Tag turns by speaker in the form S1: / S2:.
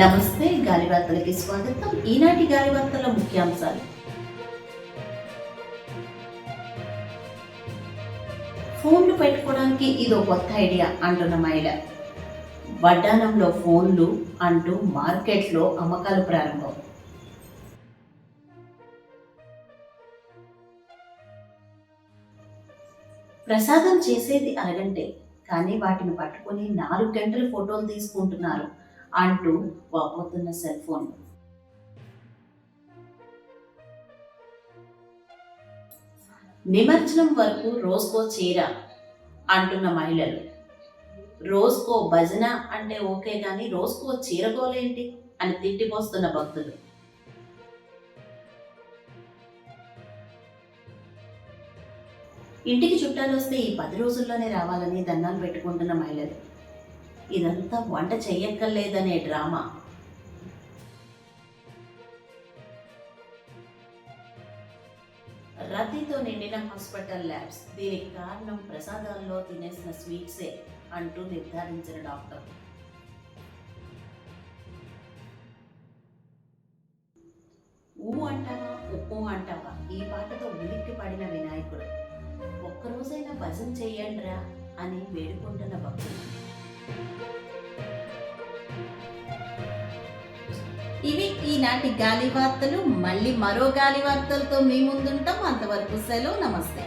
S1: నమస్తే, గాలి వార్తలకి స్వాగతం. ఈనాటి గాలి వార్తల ముఖ్యాంశాలు. ఫోన్లు పెట్టుకోవడానికి ఇదో కొత్త ఐడియా అంటున్న మహిళ. వడ్డానంలో ఫోన్లు అంటూ మార్కెట్లో అమ్మకాలు ప్రారంభం. ప్రసాదం చేసేది అరగంటే, కానీ వాటిని పట్టుకొని 4 గంటలు ఫోటోలు తీసుకుంటున్నారు అంటూ వాపోతున్న సెల్ ఫోన్లు. నిమజ్జనం వరకు రోజుకో చీర అంటున్న మహిళలు. రోజుకో భజన అంటే ఓకే, కానీ రోజుకో చీరగోలేంటి అని తిట్టిపోస్తున్న భక్తులు. ఇంటికి చుట్టాలు వస్తే ఈ 10 రోజుల్లోనే రావాలని దండాలు పెట్టుకుంటున్న మహిళలు. ఇదంతా వంట చెయ్యక్కర్లేదనే డ్రామా. రద్దీతో నిండిన హాస్పిటల్ ల్యాబ్స్. దీనికి కారణం ప్రసాదాల్లో తినేసిన స్వీట్సే అంటూ నిర్ధారించిన డాక్టర్. ఊ అంటావా ఉప్పు అంటావా ఈ పాటతో ఉలిక్కి పడిన వినాయకుడు. ఒక్కరోజైనా భజన చెయ్యండిరా అని వేడుకుంటున్న భక్తులు. ఇవి ఈనాటి గాలి వార్తలు. మళ్ళీ మరో గాలి వార్తలతో మీ ముందుంటాం. అంతవరకు సెలవు. నమస్తే.